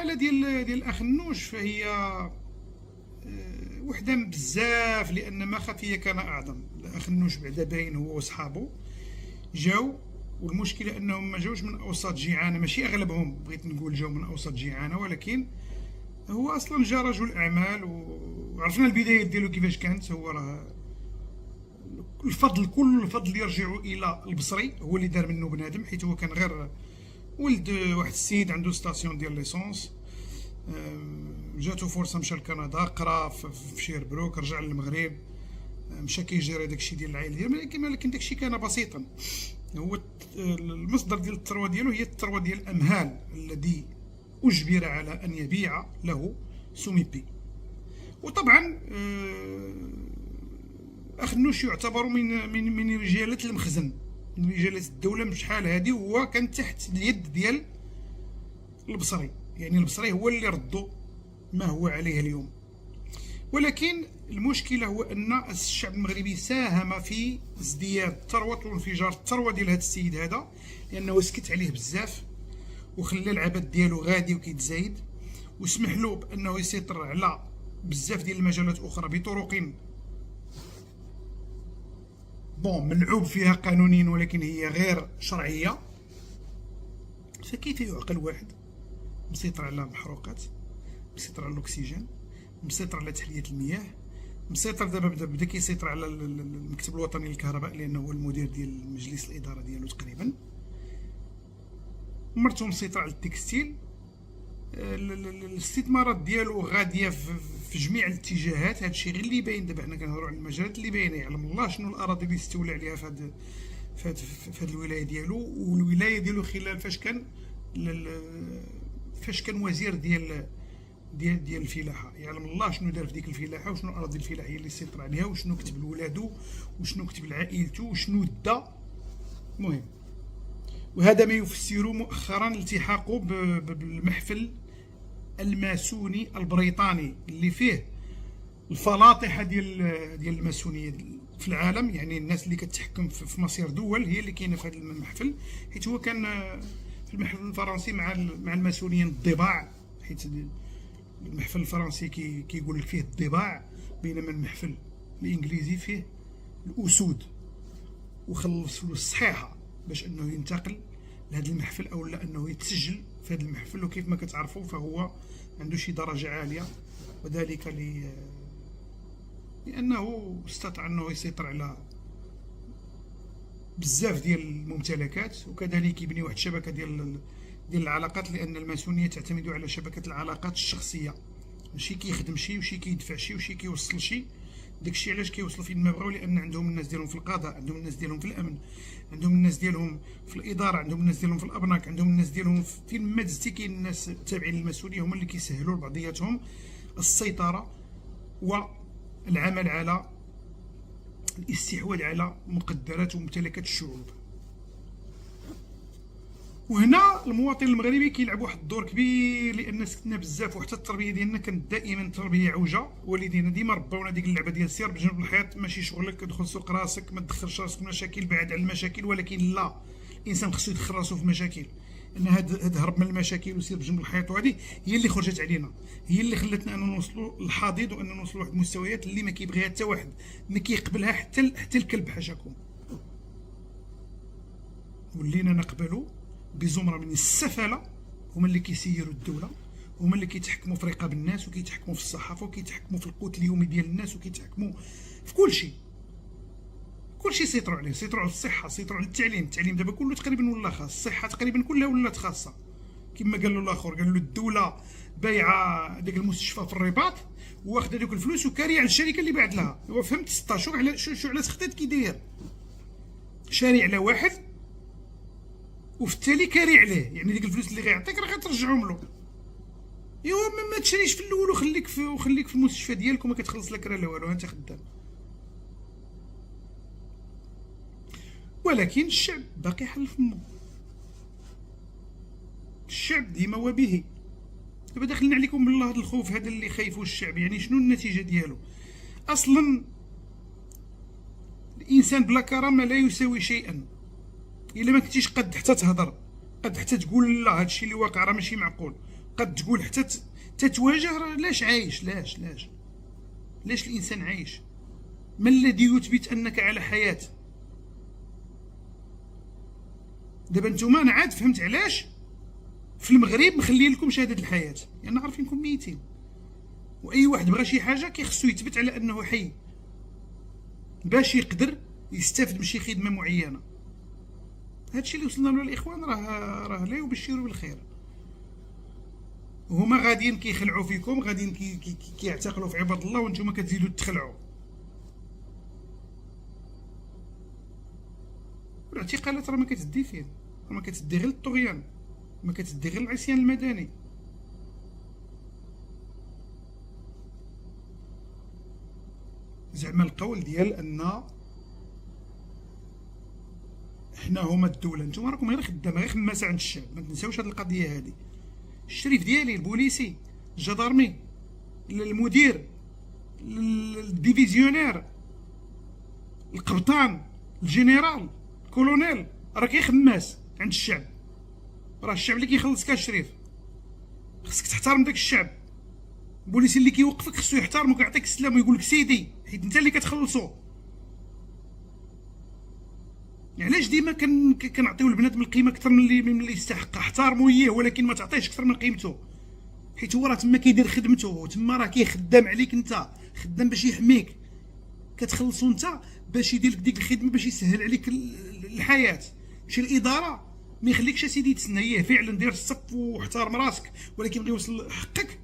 الحاله ديال الاخ النوش فهي وحده بزاف، لان ما خفيه كان اعظم. الاخ النوش بعدا باين هو وصحابه جاو، والمشكله انهم ما جاوش من اوساط جيعانه، ماشي اغلبهم، بغيت نقول جاو من اوساط جيعانه، ولكن هو اصلا جا رجل اعمال وعرفنا البدايه ديالو كيفاش كانت. هو راه الفضل، كل الفضل يرجع الى البصري، هو اللي دار منه بنادم، حيت هو كان غير ولد واحد السيد عنده ستاسيون ديال ليسونس. جاتو فرصه مشى لكندا، قرا في شيربروك، رجع للمغرب، مشى كيجيري داكشي ديال العائله ديالو، ولكن داكشي كان بسيطا. هو المصدر ديال الثروه ديالو هي الثروه ديال الامهال الذي اجبر على ان يبيع له سوميبي. وطبعا اخ النوش يعتبر من رجاله المخزن، من رجاله الدوله بشحال هذه، وهو كان تحت اليد ديال البصري، يعني البصري هو اللي ردو ما هو عليه اليوم. ولكن المشكله هو ان الشعب المغربي ساهم في ازدياد الثروه وانفجار الثروه ديال هذا السيد هذا، لانه سكت عليه بزاف وخلى العبد ديالو غادي وكيتزايد، وسمح له بانه يسيطر على بزاف ديال المجالات اخرى بطرق ملعوب فيها قانونيا ولكن هي غير شرعيه. فكيف يعقل واحد مسيطر على المحروقات، مسيطر على الاكسجين، مسيطر على تحليه المياه، مسيطر دابا بدا كيسيطر على المكتب الوطني للكهرباء لانه هو المدير ديال مجلس الاداره ديالو تقريبا، مرتو مسيطر على التكستيل، الاستثمارات ديالو غاديه في جميع الاتجاهات. هادشي غير اللي باين دابا، حنا كنهضروا على المجالات اللي باينه، يعلم الله شنو الاراضي اللي استولى عليها في هاد الولايه ديالو. والولايه ديالو خلال فاش كان وزير ديال الفلاحه، يعلم الله شنو دار في ديك الفلاحه، وشنو الاراضي الفلاحيه اللي سيطر عليها، وشنو كتب لولادو، وشنو كتب لعائلته، وشنو دا. المهم، وهذا ما يفسر مؤخرا التحاقه بالمحفل الماسوني البريطاني اللي فيه الفلاطحه ديال الماسونيه في العالم، يعني الناس اللي كتحكم في مصير دول هي اللي كاينه في هذا المحفل، حيت هو كان في المحفل الفرنسي مع الماسونيين الضباع، حيت المحفل الفرنسي كيقول لك فيه الضباع، بينما المحفل الانجليزي فيه الاسود، وخلص فلوس صحيحه باش انه ينتقل لهذا المحفل او لا انه يتسجل في هذا المحفل. وكيف ما كتعرفوا فهو عنده شي درجه عاليه، وذلك لانه استطاع انه يسيطر على بزاف ديال الممتلكات، وكذلك يبني واحد الشبكه ديال العلاقات، لان الماسونيه تعتمد على شبكه العلاقات الشخصيه، ماشي كيخدم شي وشي كيدفع شي وشي كيوصل شي. داكشي علاش كيوصلوا فين ما بغاو، لان عندهم الناس ديالهم في القضاء، عندهم الناس ديالهم في الامن، عندهم الناس ديالهم في الاداره، عندهم الناس ديالهم في الابناك، عندهم الناس ديالهم فين ما دزتي كاين الناس تابعين للمسؤوليه، هما اللي كيسهلوا لبعضياتهم السيطره والعمل على الاستحواذ على مقدرات وممتلكات الشعوب. وهنا المواطن المغربي كيلعب واحد الدور كبير، لان سكتنا بزاف، وحتى التربيه ديالنا كانت دائما تربيه عوجه. والدينا ديما ربونا ديك اللعبه ديال سير بجنب الحيط، ماشي شغلك، ادخل سوق راسك، ما تدخلش راسك في مشاكل، بعد على المشاكل. ولكن لا، الانسان خصو يدخل راسو في مشاكل، ان هاد هرب من المشاكل وسير بجنب الحيط، وهذه هي اللي خرجت علينا، هي اللي خلاتنا اننا نوصلوا للحضيض، وان نوصلوا لواحد المستويات اللي ما كيبغيها حتى واحد، ما كيقبلها حتى الكلب حاشاكم. ولينا نقبلوا بزمره من السفله، هما اللي كيسيروا الدوله، هما اللي كيتحكموا في رقاب الناس، وكيتحكموا في الصحافه، وكيتحكموا في القوت اليومي ديال الناس، وكيتحكموا في كل شيء. كل شيء سيطروا عليه، سيطروا على الصحه، سيطروا على التعليم دابا كله تقريبا ولا خاص، الصحه تقريبا كلها ولات خاصه. كما قال له الاخر، قال له الدوله بايعه داك المستشفى في الرباط، واخده دوك الفلوس وكاريه على الشركه اللي باعت لها. هو فهمت 16 على شو على سخطيت كي داير، شاري على واحد وفي التالي كاري عليه، يعني ديك الفلوس اللي غيعطيك راه غترجعهم له. ايوا ما تشريش في الاول، وخليك في المستشفى ديالك وما كتخلص لك راه لا والو، انت خدام. ولكن الشعب باقي حل فمو، الشعب ديما وبه. دابا داخلين عليكم بالله هذا الخوف هذا اللي خايفوا الشعب، يعني شنو النتيجه ديالو؟ اصلا الانسان بلا كرامه لا يساوي شيئا، الا ما كنتيش قد حتى تهضر، قد حتى تقول لا هادشي اللي واقع راه ماشي معقول، تبقى تقول حتى تتواجه. راه لاش عايش؟ لاش الانسان عايش؟ ما الذي يثبت انك على حياه؟ دابا نتوما انا عاد فهمت علاش في المغرب مخليين لكم شهاده الحياه، لان يعني عارفينكم ميتين، واي واحد بغى شي حاجه كيخصو يثبت على انه حي باش يقدر يستافد من شي خدمه معينه. هادشي اللي وصلنا له الاخوان، راه لا يبشروا بالخير. هما غاديين كيخلعوا فيكم، غاديين كيعتقلوا في عباد الله، وانتم كتزيدوا تخلعوا. والاعتقالات راه ما كتدي فين، راه ما كتدي غير الطغيان، ما كتدي غير العصيان المدني. زعما القول ديال ان حنا هما الدوله، نتوما راكم غير خدامه، غير خماسه عند الشعب. ما تنساوش هاد القضيه هادي. الشريف ديالي، البوليسي، الجدارمي، المدير، الديفيزيونير، القبطان، الجنرال، الكولونيل، راه غير خماس عند الشعب. راه الشعب اللي كيخلصك الشريف، خصك تحترم داك الشعب. البوليسي اللي كيوقفك خصو يحترمك ويعطيك السلام ويقول لك سيدي، حيت انت اللي كتخلصو. يعني علاش ديما كنعطيو البنادم القيمه اكثر من اللي يستحق؟ احترمو اياه، ولكن ما تعطيهش اكثر من قيمته، حيت هو راه تما كيدير خدمته، تما راه كيخدم عليك انت، خدام باش يحميك. كتخلصو انت باش يدير لك ديك الخدمه، باش يسهل عليك الحياه. ماشي الاداره ما يخليكش سيدي تسنى، اييه فعلا دير الصف واحترم راسك، ولكن بغى يوصل حقك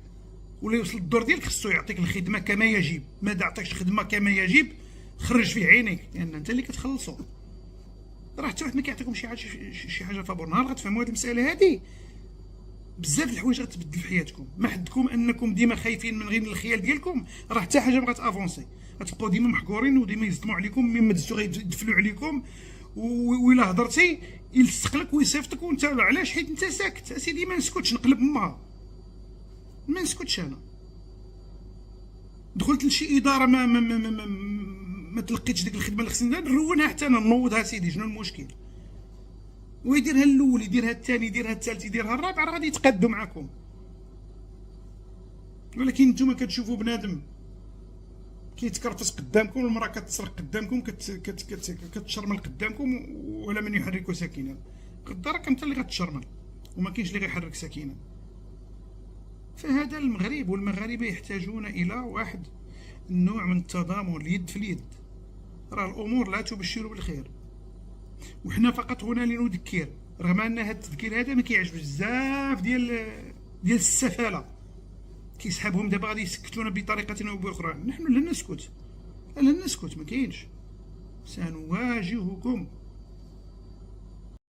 ولا يوصل الدور ديالك خصو يعطيك الخدمه كما يجب. ما عطاكش الخدمه كما يجب خرج في عينيك، لان انت اللي كتخلصو. راه حتى واحد ما كيعطيكم شي حاجه فابور. نهار غتفهموا هذه المساله هذه، بزاف د الحوايج غتبدل في حياتكم. ما حدكم انكم ديما خايفين من غير الخيال ديالكم، راه حتى حاجه ما غتافونسي. غتبقاو ديما محقورين وديما يصدموا عليكم، مما دزتو غيدفلوا عليكم، وإلا هضرتي يلصق لك ويصيفطك وانت علاش؟ حيت انت ساكت. اسيدي ما نسكتش، نقلب امها، ما نسكتش. انا دخلت لشي اداره ما تلقيتش ديك الخدمه اللي خصني نرونها، حتى انا نوضها. سيدي شنو المشكل؟ ويديرها الاول، يديرها الثاني، يديرها الثالث، يديرها الرابع، راه غادي يتقادوا معكم. ولكن نتوما كتشوفوا بنادم كيتكرفس قدامكم، والمراه كتسرق قدامكم، كتشرمل قدامكم، ولا من يحرك ساكنا. غدا راك انت اللي غتشرمل، وما كاينش اللي غيحرك ساكنا. فهذا المغرب والمغاربه يحتاجون الى واحد النوع من التضامن، اليد في اليد. راه الامور لا تبشر بالخير، وحنا فقط هنا لنذكر، رغم ان هذا التذكير هذا ما كيعجب بزاف ديال السفاله. كيسحبهم دابا غادي يسكتونا بطريقه او باخرى. نحن لن نسكت، لن نسكت، ما كاينش. سنواجهكم